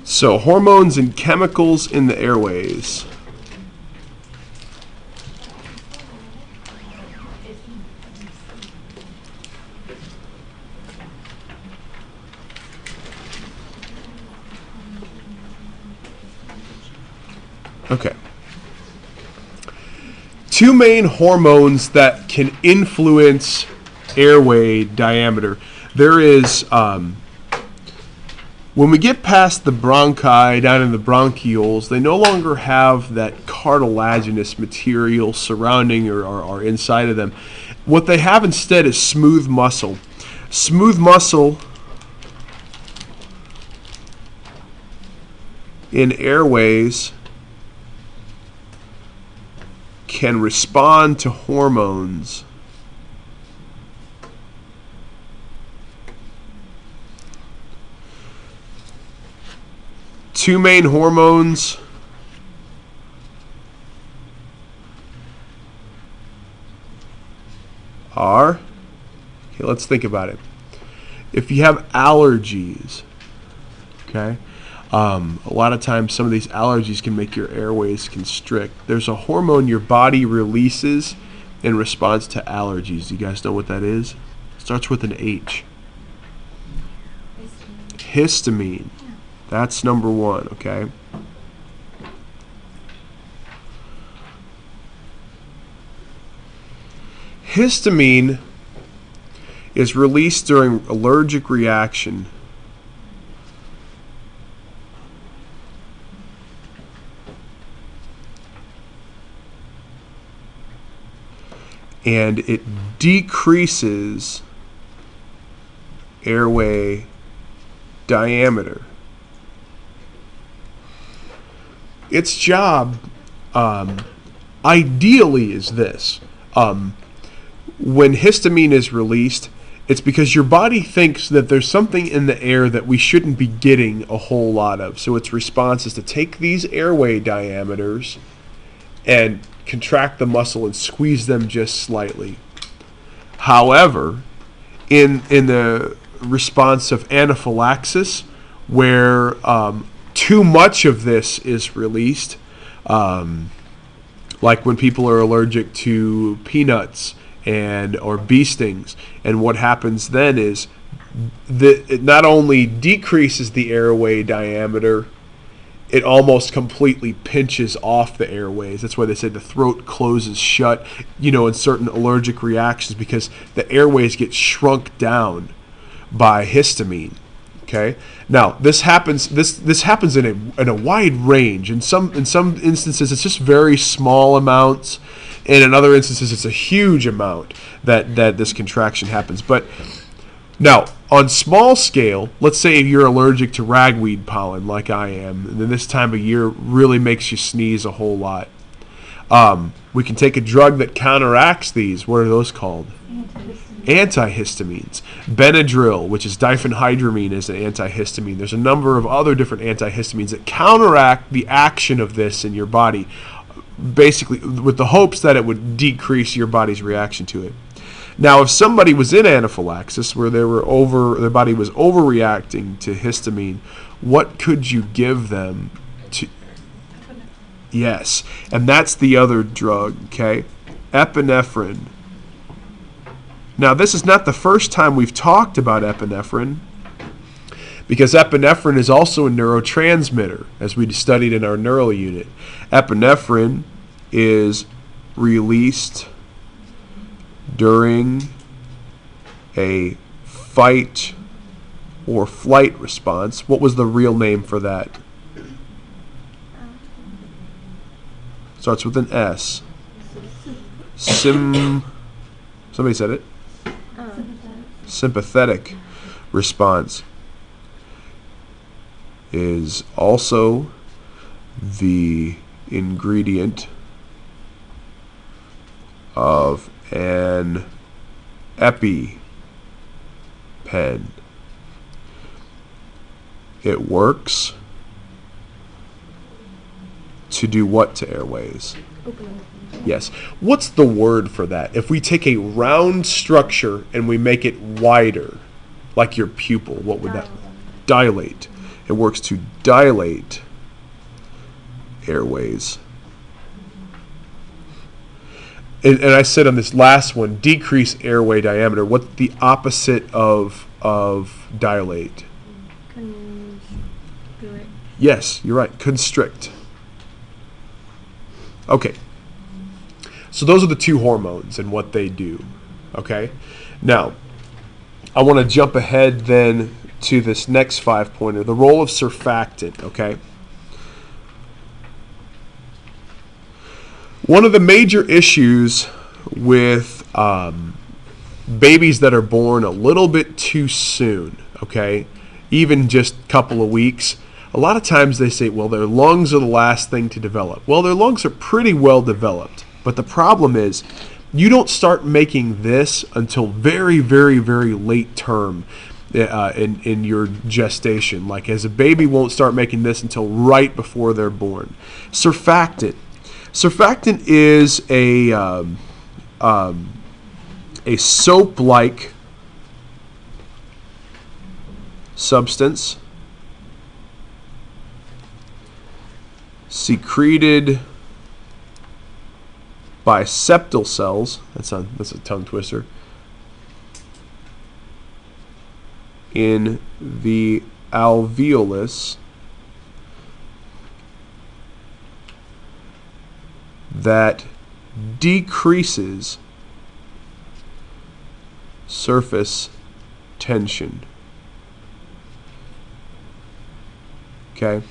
So hormones and chemicals in the airways. Okay. Two main hormones that can influence airway diameter. There is, when we get past the bronchi down in the bronchioles, they no longer have that cartilaginous material surrounding or inside of them. What they have instead is smooth muscle. Smooth muscle in airways can respond to hormones. Two main hormones are, okay, let's think about it. If you have allergies, okay, a lot of times some of these allergies can make your airways constrict. There's a hormone your body releases in response to allergies. Do you guys know what that is? It starts with an H. Histamine. That's number one, okay? Histamine is released during allergic reaction. And it decreases airway diameter. Its job, ideally, is this. When histamine is released, it's because your body thinks that there's something in the air that we shouldn't be getting a whole lot of. So its response is to take these airway diameters and contract the muscle and squeeze them just slightly. However, in the response of anaphylaxis, where too much of this is released, like when people are allergic to peanuts or bee stings, and what happens then is it not only decreases the airway diameter, it almost completely pinches off the airways. That's why they say the throat closes shut, in certain allergic reactions, because the airways get shrunk down by histamine. Okay. Now this happens. This happens in a wide range. In some instances, it's just very small amounts, and in other instances, it's a huge amount that this contraction happens. But now, on small scale, let's say you're allergic to ragweed pollen, like I am, and then this time of year really makes you sneeze a whole lot. We can take a drug that counteracts these. What are those called? Antihistamines. Benadryl, which is diphenhydramine, is an antihistamine. There's a number of other different antihistamines that counteract the action of this in your body, basically with the hopes that it would decrease your body's reaction to it. Now, if somebody was in anaphylaxis, where their body was overreacting to histamine, what could you give them to? Yes, and that's the other drug, okay? Epinephrine. Now, this is not the first time we've talked about epinephrine, because epinephrine is also a neurotransmitter, as we studied in our neural unit. Epinephrine is released during a fight or flight response. What was the real name for that? Starts with an S. Somebody said it? Sympathetic response is also the ingredient of an EpiPen. It works to do what to airways? Yes. What's the word for that? If we take a round structure and we make it wider, like your pupil, what would that? Dilate. It works to dilate airways. And I said on this last one, decrease airway diameter. What's the opposite of dilate? Constrict. Yes, you're right. Constrict. Okay. So those are the two hormones and what they do. Okay. Now, I want to jump ahead then to this next 5-pointer, the role of surfactant. Okay. One of the major issues with babies that are born a little bit too soon, okay, even just a couple of weeks, a lot of times they say, well, their lungs are the last thing to develop. Well, their lungs are pretty well developed, but the problem is you don't start making this until very, very, very late term in your gestation. Like as a baby won't start making this until right before they're born. Surfactant. Surfactant is a soap-like substance secreted by septal cells. That's a tongue twister. In the alveolus that decreases surface tension. Okay?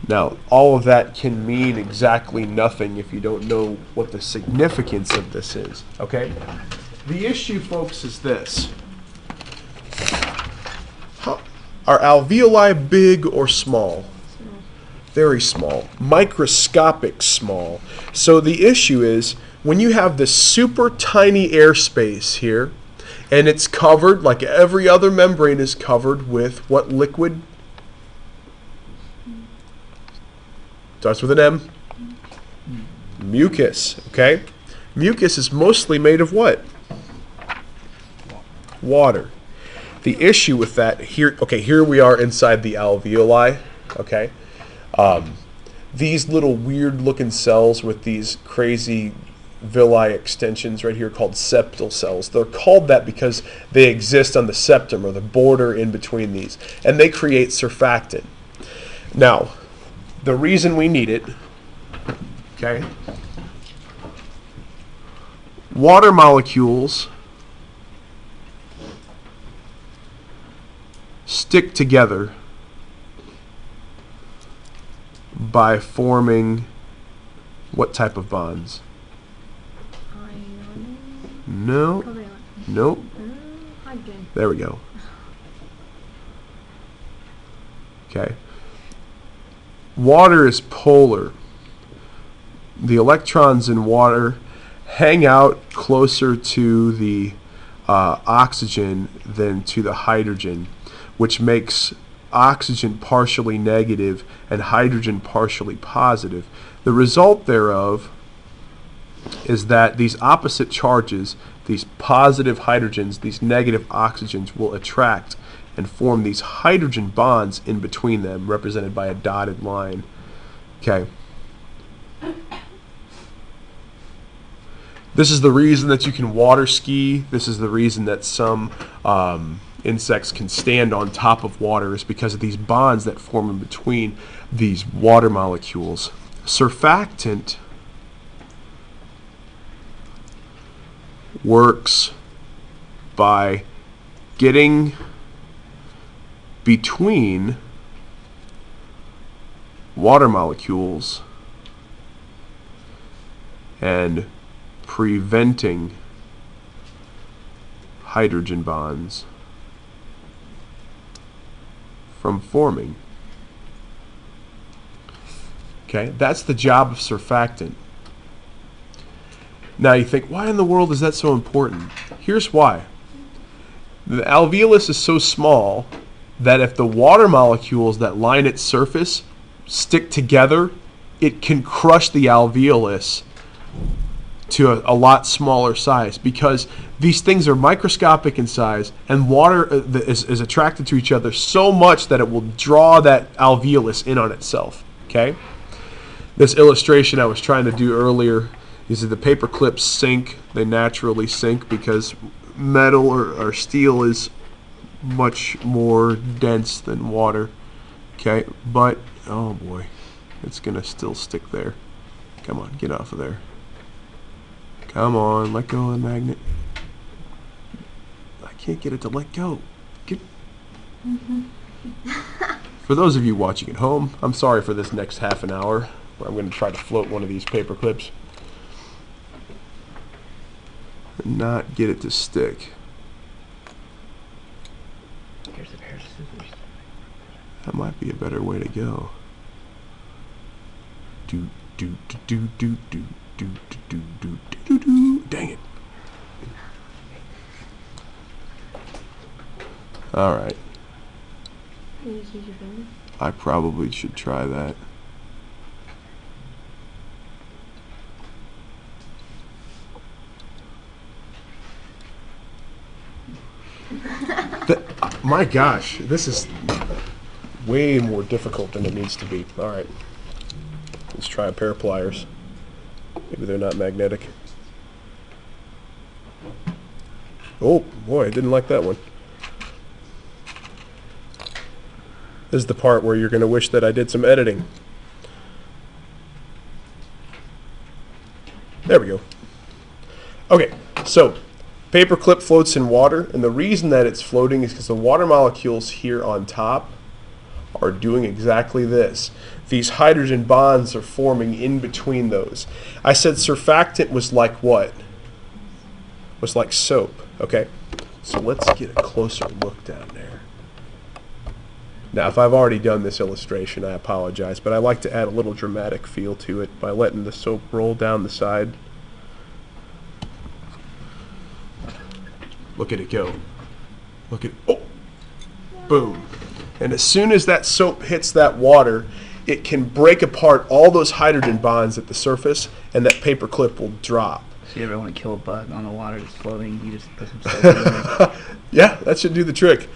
Now, all of that can mean exactly nothing if you don't know what the significance of this is. Okay? The issue, folks, is this. Are alveoli big or small? Very small, microscopic small. So the issue is when you have this super tiny airspace here, and it's covered, like every other membrane is covered with what liquid? Starts with an M. Mucus, okay? Mucus is mostly made of what? Water. The issue with that, here we are inside the alveoli, okay? These little weird looking cells with these crazy villi extensions right here called septal cells. They're called that because they exist on the septum or the border in between these, and they create surfactant. Now, the reason we need it, okay, water molecules stick together by forming what type of bonds? Ion. No. Covalent. Nope. Hydrogen. There we go. Okay. Water is polar. The electrons in water hang out closer to the oxygen than to the hydrogen, which makes oxygen partially negative and hydrogen partially positive. The result thereof is that these opposite charges, these positive hydrogens, these negative oxygens, will attract and form these hydrogen bonds in between them, represented by a dotted line. Okay. This is the reason that you can water ski. This is the reason that some insects can stand on top of water, is because of these bonds that form in between these water molecules. Surfactant works by getting between water molecules and preventing hydrogen bonds from forming. Okay, that's the job of surfactant. Now you think, why in the world is that so important? Here's why. The alveolus is so small that if the water molecules that line its surface stick together, it can crush the alveolus to a lot smaller size, because These things are microscopic in size, and water is attracted to each other so much that it will draw that alveolus in on itself. Okay? This illustration I was trying to do earlier is that the paper clips sink. They naturally sink because metal or steel is much more dense than water. Okay? But, oh boy, it's going to still stick there. Come on, get off of there. Come on, let go of the magnet. I can't get it to let go. For those of you watching at home, I'm sorry for this next half an hour where I'm going to try to float one of these paper clips and not get it to stick. Here's a pair of scissors. That might be a better way to go. Do do do do do do do do do do. Dang it. All right. Can you just use your finger? I probably should try that. My gosh, this is way more difficult than it needs to be. All right. Let's try a pair of pliers. Maybe they're not magnetic. Oh, boy, I didn't like that one. This is the part where you're going to wish that I did some editing. There we go. Okay, so paperclip floats in water, and the reason that it's floating is because the water molecules here on top are doing exactly this. These hydrogen bonds are forming in between those. I said surfactant was like what? Was like soap, okay? So let's get a closer look down there. Now, if I've already done this illustration, I apologize, but I like to add a little dramatic feel to it by letting the soap roll down the side. Look at it go. Look at, oh, boom. And as soon as that soap hits that water, it can break apart all those hydrogen bonds at the surface, and that paper clip will drop. So you ever want to kill a bug on the water that's floating, you just put some soap in there. Yeah, that should do the trick.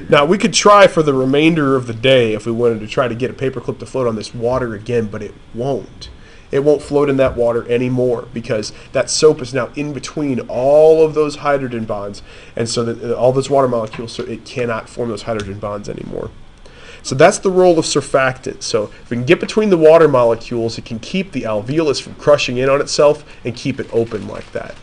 Now, we could try for the remainder of the day if we wanted to try to get a paper clip to float on this water again, but it won't. It won't float in that water anymore because that soap is now in between all of those hydrogen bonds, and so that all those water molecules, so it cannot form those hydrogen bonds anymore. So that's the role of surfactant. So if we can get between the water molecules, it can keep the alveolus from crushing in on itself and keep it open like that.